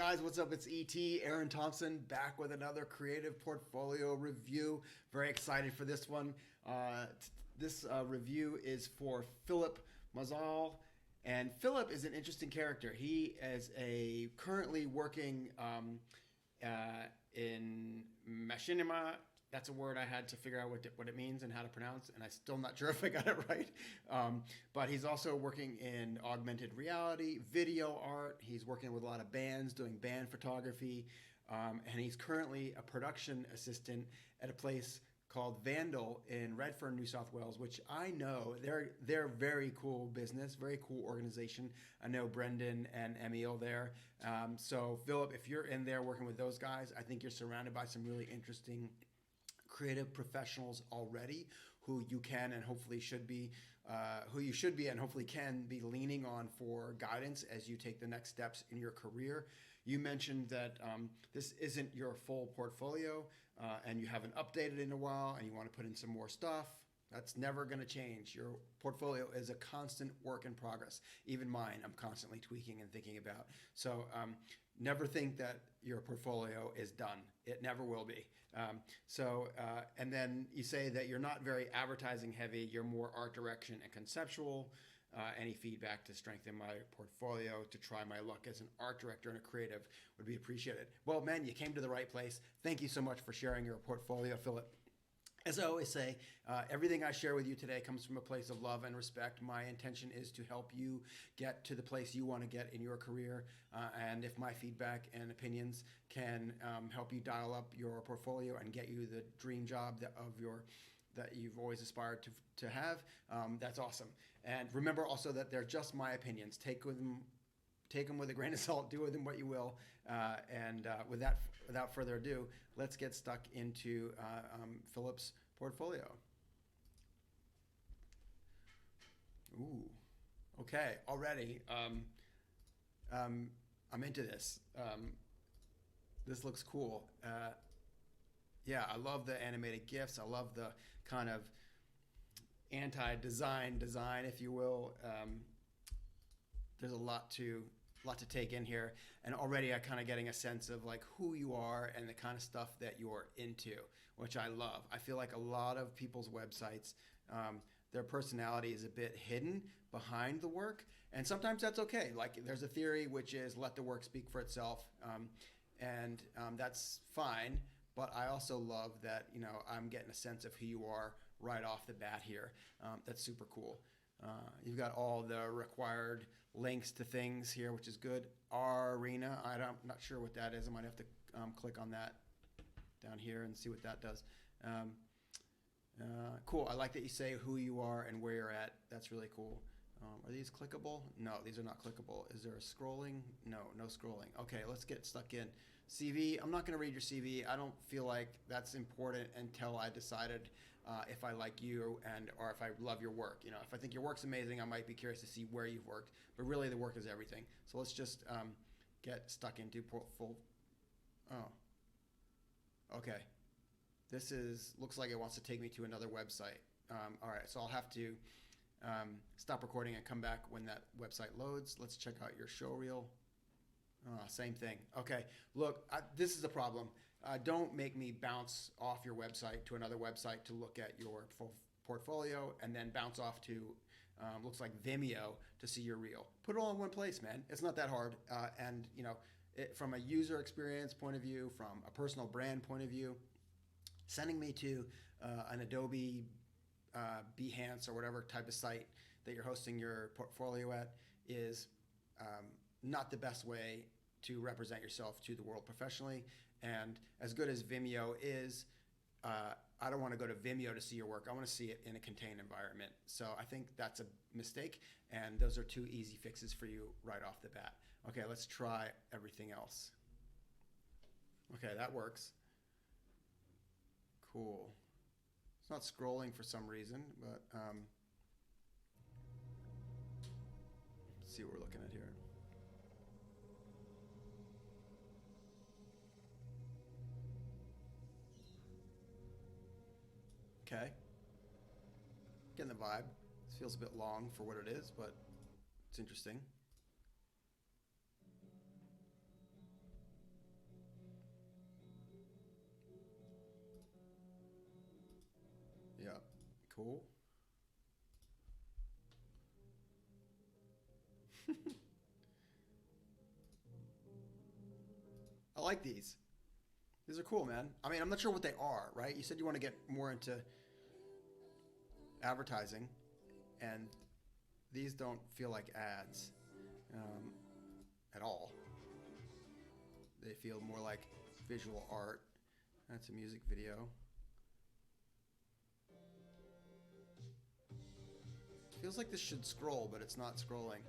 guys, what's up? It's ET, Eran Thomson, back with another creative portfolio review. Very excited for this one. This review is for Phillip Mazal. And Phillip is an interesting character. He is currently working in machinima. That's a word I had to figure out what it means and how to pronounce, and I'm still not sure if I got it right. But he's also working in augmented reality, video art. He's working with a lot of bands, doing band photography, and he's currently a production assistant at a place called Vandal in Redfern, New South Wales, which I know they're very cool business, very cool organization. I know Brendan and Emil there. So Phillip, if you're in there working with those guys, I think you're surrounded by some really interesting creative professionals already who you can and hopefully should be, who you should be and hopefully can be leaning on for guidance as you take the next steps in your career. You mentioned that this isn't your full portfolio and you haven't updated in a while and you want to put in some more stuff. That's never going to change. Your portfolio is a constant work in progress. Even mine, I'm constantly tweaking and thinking about. So never think that your portfolio is done. It never will be. And then you say that you're not very advertising heavy. You're more art direction and conceptual. Any feedback to strengthen my portfolio, to try my luck as an art director and a creative would be appreciated. Well, man, you came to the right place. Thank you so much for sharing your portfolio, Phillip. As I always say, everything I share with you today comes from a place of love and respect. My intention is to help you get to the place you want to get in your career. And if my feedback and opinions can help you dial up your portfolio and get you the dream job that you've always aspired to have, that's awesome. And remember also that they're just my opinions. Take them with a grain of salt. Do with them what you will. Without further ado, let's get stuck into Phillip's portfolio. Ooh, okay. Already, I'm into this. This looks cool. Yeah, I love the animated GIFs. I love the kind of anti-design, if you will. There's a lot to take in here, and already I'm kind of getting a sense of like who you are and the kind of stuff that you're into, which I love. I feel like a lot of people's websites, their personality is a bit hidden behind the work, and sometimes that's okay. Like there's a theory which is let the work speak for itself, and that's fine. But I also love that, I'm getting a sense of who you are right off the bat here. That's super cool. You've got all the required links to things here, which is good. Arena, I'm not sure what that is. I might have to click on that down here and see what that does. Cool. I like that you say who you are and where you're at. That's really cool. Are these clickable? No, these are not clickable. Is there a scrolling? No scrolling. Okay, let's get stuck in. CV, I'm not going to read your CV. I don't feel like that's important until I decided if I like you or if I love your work. If I think your work's amazing, I might be curious to see where you've worked. But really, the work is everything. So let's just get stuck into full. Oh, okay. This looks like it wants to take me to another website. All right, so I'll have to stop recording and come back when that website loads. Let's check out your show reel. Same thing. Okay, look, this is a problem. Don't make me bounce off your website to another website to look at your full portfolio and then bounce off to, looks like Vimeo to see your reel. Put it all in one place, man. It's not that hard. From a user experience point of view, from a personal brand point of view, sending me to an Adobe Behance or whatever type of site that you're hosting your portfolio at is not the best way to represent yourself to the world professionally. And as good as Vimeo is, I don't want to go to Vimeo to see your work. I want to see it in a contained environment. So I think that's a mistake, and those are two easy fixes for you right off the bat. Okay, let's try everything else. Okay, that works. Cool. It's not scrolling for some reason, but let's see what we're looking at here. Okay. Getting the vibe. This feels a bit long for what it is, but it's interesting. Cool. I like these. These are cool, man. I mean, I'm not sure what they are, right? You said you want to get more into advertising, and these don't feel like ads um, at all. They feel more like visual art. That's a music video. Feels like this should scroll, but it's not scrolling.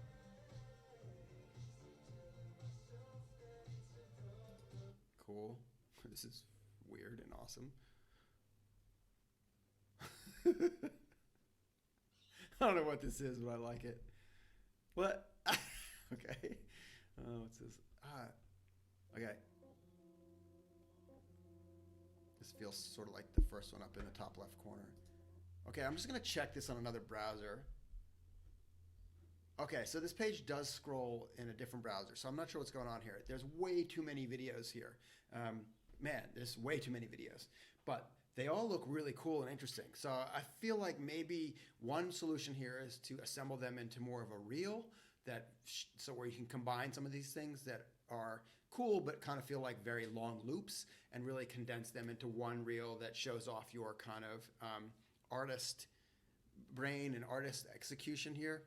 Cool. This is weird and awesome. I don't know what this is, but I like it. What? Okay. What's this? Okay. This feels sort of like the first one up in the top left corner. Okay, I'm just going to check this on another browser. Okay, so this page does scroll in a different browser, so I'm not sure what's going on here. There's way too many videos here. Man, there's way too many videos. But they all look really cool and interesting. So I feel like maybe one solution here is to assemble them into more of a reel so where you can combine some of these things that are cool but kind of feel like very long loops and really condense them into one reel that shows off your kind of artist brain and artist execution here.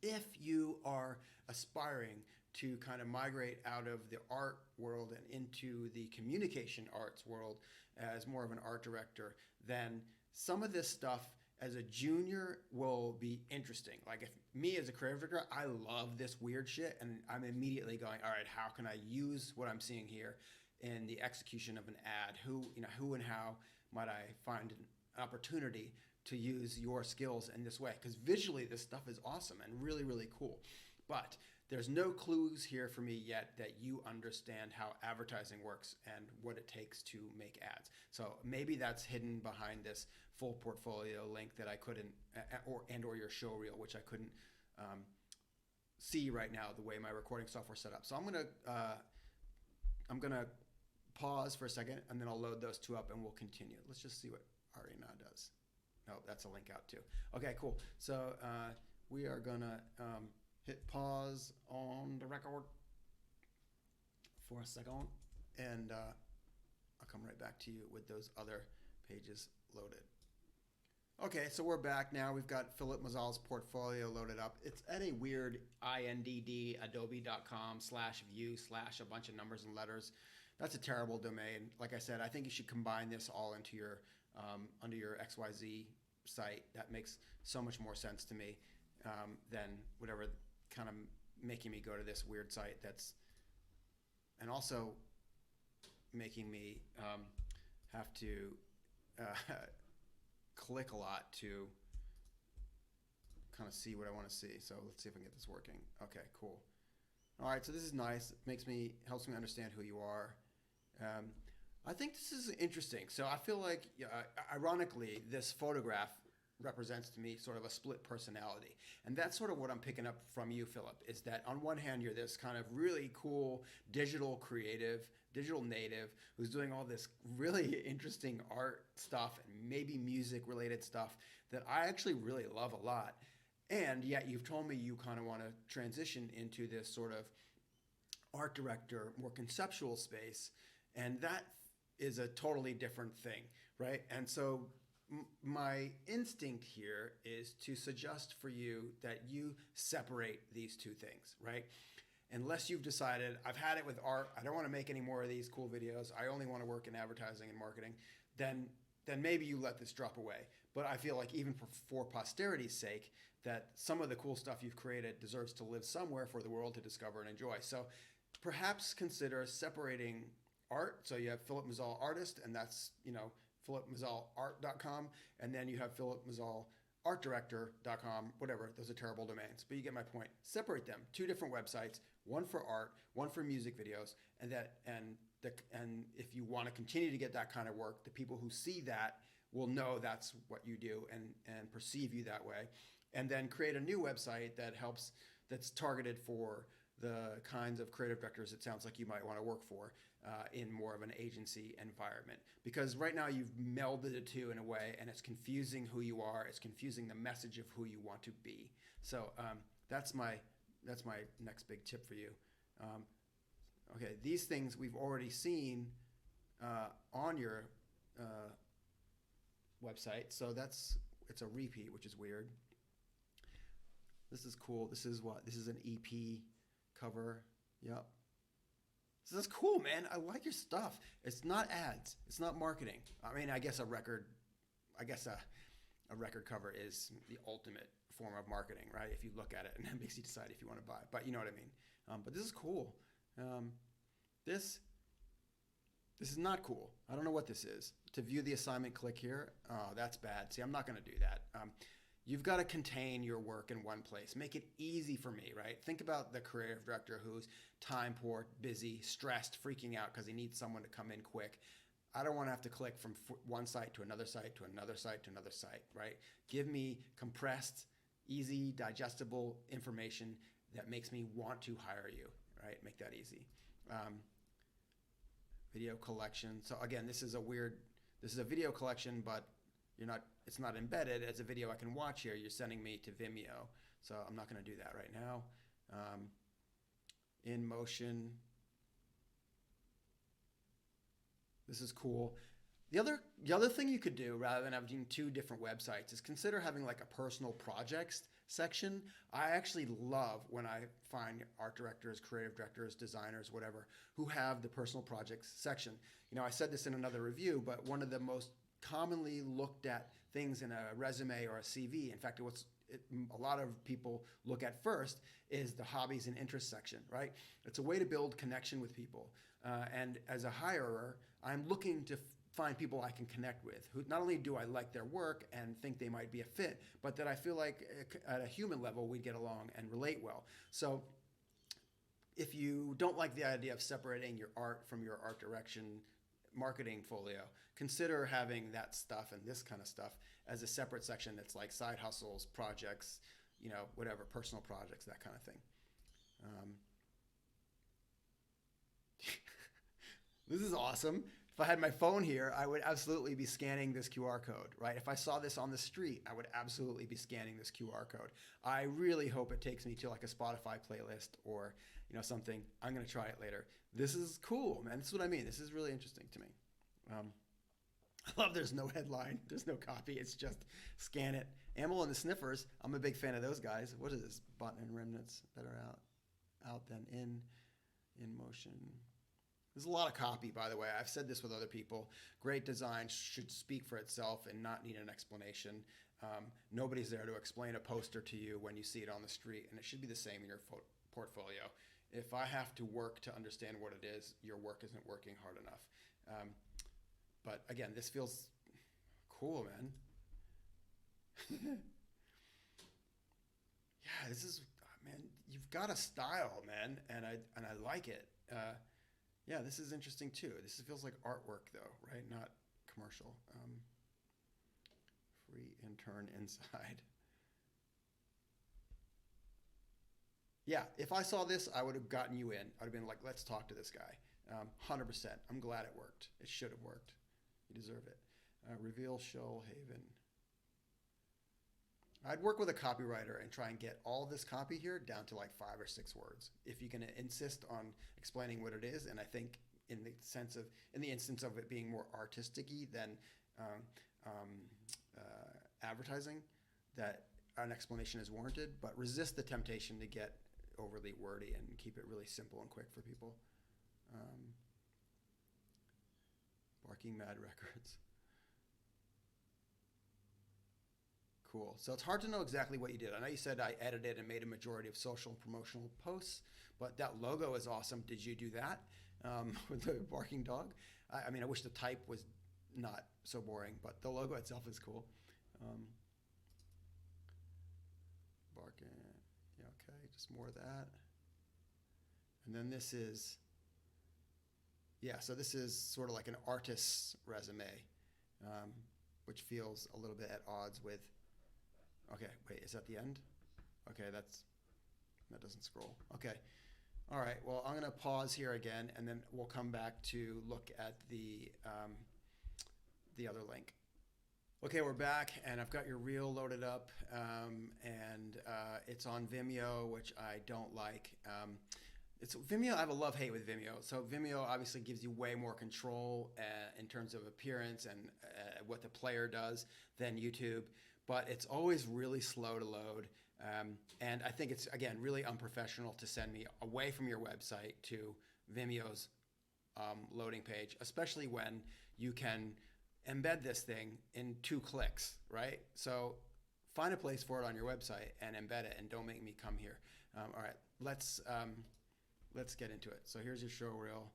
If you are aspiring to kind of migrate out of the art world and into the communication arts world as more of an art director, then some of this stuff as a junior will be interesting. Like if me as a creative director, I love this weird shit, and I'm immediately going, all right, how can I use what I'm seeing here in the execution of an ad? Who and how might I find an opportunity to use your skills in this way? Because visually this stuff is awesome and really, really cool. But there's no clues here for me yet that you understand how advertising works and what it takes to make ads. So maybe that's hidden behind this full portfolio link that I couldn't, or your show reel, which I couldn't see right now the way my recording software set up. So I'm gonna pause for a second, and then I'll load those two up and we'll continue. Let's just see what Arena does. No, that's a link out too. Okay, cool. So we are gonna hit pause on the record for a second, and I'll come right back to you with those other pages loaded. Okay, so we're back now. We've got Phillip Mazal's portfolio loaded up. It's at a weird INDD adobe.com/view/ a bunch of numbers and letters. That's a terrible domain. Like I said, I think you should combine this all into your under your XYZ site. That makes so much more sense to me than whatever kind of making me go to this weird site and also making me have to click a lot to kind of see what I want to see. So let's see if I can get this working. Okay, cool. All right, so this is nice. It helps me understand who you are. I think this is interesting. So I feel like, ironically, this photograph represents to me sort of a split personality. And that's sort of what I'm picking up from you, Phillip, is that on one hand, you're this kind of really cool digital creative, digital native who's doing all this really interesting art stuff and maybe music related stuff that I actually really love a lot. And yet you've told me you kind of want to transition into this sort of art director, more conceptual space. And that is a totally different thing, right? And so my instinct here is to suggest for you that you separate these two things, right? Unless you've decided, I've had it with art, I don't want to make any more of these cool videos, I only want to work in advertising and marketing, then maybe you let this drop away. But I feel like even for posterity's sake, that some of the cool stuff you've created deserves to live somewhere for the world to discover and enjoy. So perhaps consider separating art. So you have Phillip Mazal Artist, and that's, phillipmazalart.com, and then you have phillipmazalartdirector.com, whatever. Those are terrible domains, but you get my point. Separate them. Two different websites, one for art, one for music videos, and if you want to continue to get that kind of work, the people who see that will know that's what you do and perceive you that way. And then create a new website that's targeted for the kinds of creative directors it sounds like you might want to work for in more of an agency environment. Because right now you've melded the two in a way, and it's confusing who you are. It's confusing the message of who you want to be. So that's my next big tip for you. Okay, these things we've already seen on your website, so it's a repeat, which is weird. This is cool. This is what? This is an EP cover. Yep. So that's cool, man. I like your stuff. It's not ads. It's not marketing. I mean, I guess a record cover is the ultimate form of marketing, right? If you look at it, and that makes you decide if you want to buy it. But you know what I mean. But this is cool. This is not cool. I don't know what this is. To view the assignment, click here. Oh, that's bad. See, I'm not going to do that. You've got to contain your work in one place. Make it easy for me, right? Think about the creative director who's time poor, busy, stressed, freaking out because he needs someone to come in quick. I don't want to have to click from one site to another site to another site to another site, right? Give me compressed, easy, digestible information that makes me want to hire you, right? Make that easy. Video collection. So again, this is a video collection, but it's not embedded as a video I can watch here. You're sending me to Vimeo. So I'm not going to do that right now. In motion. This is cool. The other thing you could do, rather than having two different websites, is consider having like a personal projects section. I actually love when I find art directors, creative directors, designers, whatever, who have the personal projects section. I said this in another review, but one of the most commonly looked at things in a resume or a CV, in fact, a lot of people look at first, is the hobbies and interests section, right? It's a way to build connection with people. And as a hirer, I'm looking to find people I can connect with, who not only do I like their work and think they might be a fit, but that I feel like at a human level we'd get along and relate well. So if you don't like the idea of separating your art from your art direction marketing folio, consider having that stuff and this kind of stuff as a separate section that's like side hustles, projects, whatever, personal projects, that kind of thing. This is awesome. If I had my phone here, I would absolutely be scanning this QR code, right? If I saw this on the street, I would absolutely be scanning this QR code. I really hope it takes me to like a Spotify playlist or, something. I'm going to try it later. This is cool, man. This is what I mean. This is really interesting to me. I love there's no headline. There's no copy. It's just scan it. Amel and the Sniffers, I'm a big fan of those guys. What is this? Button and remnants better out than in motion. There's a lot of copy, by the way. I've said this with other people. Great design should speak for itself and not need an explanation. Nobody's there to explain a poster to you when you see it on the street, and it should be the same in your portfolio. If I have to work to understand what it is, your work isn't working hard enough. But again, this feels cool, man. Yeah, this is, man, you've got a style, man, and I like it. Yeah, this is interesting too. This feels like artwork though, right? Not commercial. Free intern inside. Yeah, if I saw this, I would have gotten you in. I'd have been like, let's talk to this guy. 100%. I'm glad it worked. It should have worked. You deserve it. Reveal Shoal Haven. I'd work with a copywriter and try and get all this copy here down to like 5 or 6 words. If you can insist on explaining what it is, and I think in the instance of it being more artistic-y than advertising, that an explanation is warranted, but resist the temptation to get overly wordy and keep it really simple and quick for people. Barking Mad Records. Cool. So it's hard to know exactly what you did. I know you said I edited and made a majority of social and promotional posts, but that logo is awesome. Did you do that with the barking dog? I mean, I wish the type was not so boring, but the logo itself is cool. Barking. Yeah, okay, just more of that. And then this is, yeah, so this is sort of like an artist's resume, which feels a little bit at odds with, okay, wait, is that the end? Okay, that doesn't scroll. Okay, All right. Well, I'm going to pause here again, and then we'll come back to look at the other link. Okay, we're back, and I've got your reel loaded up, and it's on Vimeo, which I don't like. It's Vimeo. I have a love-hate with Vimeo. So Vimeo obviously gives you way more control in terms of appearance and what the player does than YouTube, but it's always really slow to load. And I think it's, again, really unprofessional to send me away from your website to Vimeo's loading page, especially when you can embed this thing in 2 clicks, right? So find a place for it on your website and embed it, and don't make me come here. All right, let's get into it. So here's your show reel.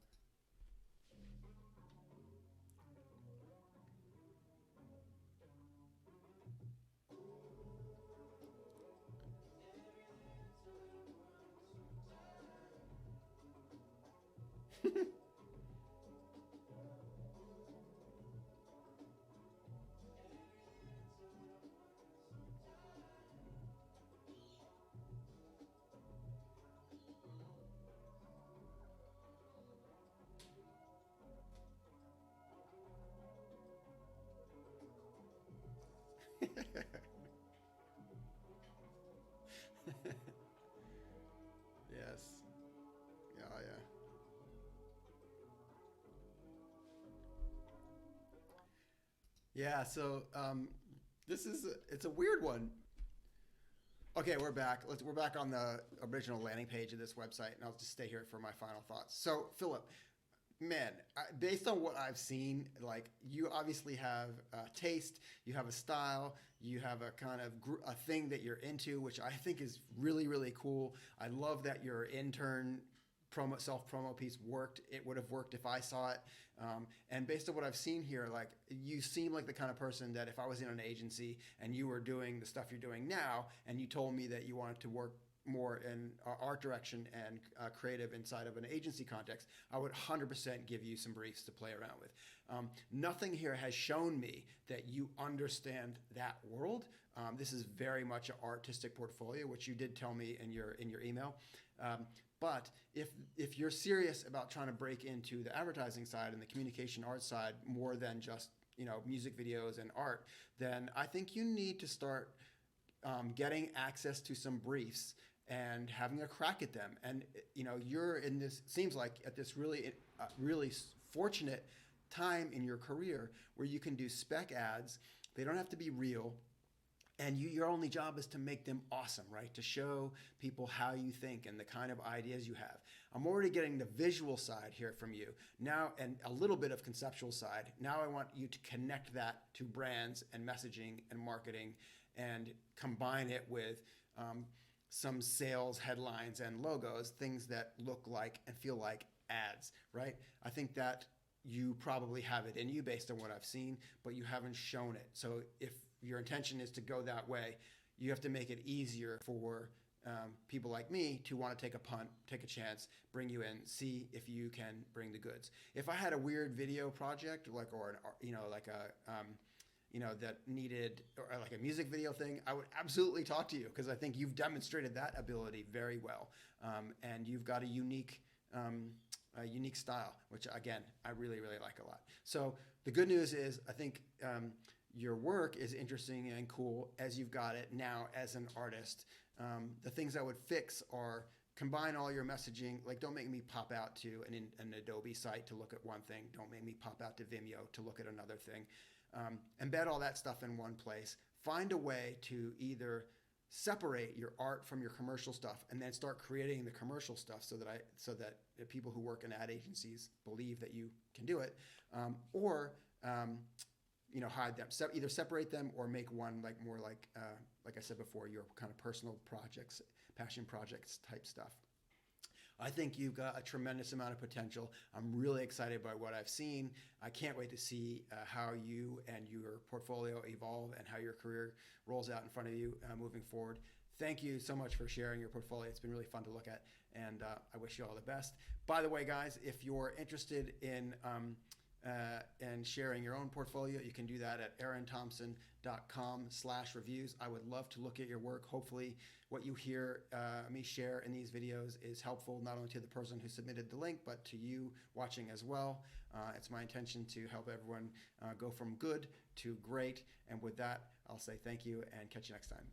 Yes. Yeah, yeah. Yeah, so it's a weird one. Okay, we're back. We're back on the original landing page of this website, and I'll just stay here for my final thoughts. So, Philip, man, based on what I've seen, like you obviously have a taste, you have a style, you have a kind of a thing that you're into, which I think is really, really cool. I love that your intern self promo piece worked. It would have worked if I saw it. And based on what I've seen here, like you seem like the kind of person that if I was in an agency and you were doing the stuff you're doing now, and you told me that you wanted to work more in art direction and creative inside of an agency context, I would 100% give you some briefs to play around with. Nothing here has shown me that you understand that world. This is very much an artistic portfolio, which you did tell me in your email. But if you're serious about trying to break into the advertising side and the communication art side more than just music videos and art, then I think you need to start getting access to some briefs and having a crack at them. And you're in this, seems like at this really fortunate time in your career where you can do spec ads. They don't have to be real. And your only job is to make them awesome, right? To show people how you think and the kind of ideas you have. I'm already getting the visual side here from you now, and a little bit of conceptual side. Now I want you to connect that to brands and messaging and marketing and combine it with some sales headlines and logos, things that look like and feel like ads, right? I think that you probably have it in you based on what I've seen, but you haven't shown it. So if your intention is to go that way, you have to make it easier for people like me to want to take a punt, take a chance, bring you in, see if you can bring the goods. If I had a weird video project, like that needed, or like a music video thing, I would absolutely talk to you because I think you've demonstrated that ability very well, and you've got a unique style, which again I really, really like a lot. So the good news is I think your work is interesting and cool as you've got it now as an artist. The things I would fix are combine all your messaging. Like, don't make me pop out to an Adobe site to look at one thing. Don't make me pop out to Vimeo to look at another thing. Embed all that stuff in one place. Find a way to either separate your art from your commercial stuff and then start creating the commercial stuff so that the people who work in ad agencies believe that you can do it, or hide them. So either separate them or make one more like I said before, your kind of personal projects, passion projects type stuff. I think you've got a tremendous amount of potential. I'm really excited by what I've seen. I can't wait to see how you and your portfolio evolve and how your career rolls out in front of you moving forward. Thank you so much for sharing your portfolio. It's been really fun to look at, and I wish you all the best. By the way, guys, if you're interested in and sharing your own portfolio, you can do that at eranthomson.com/reviews. I would love to look at your work. Hopefully what you hear me share in these videos is helpful not only to the person who submitted the link, but to you watching as well. It's my intention to help everyone go from good to great. And with that, I'll say thank you and catch you next time.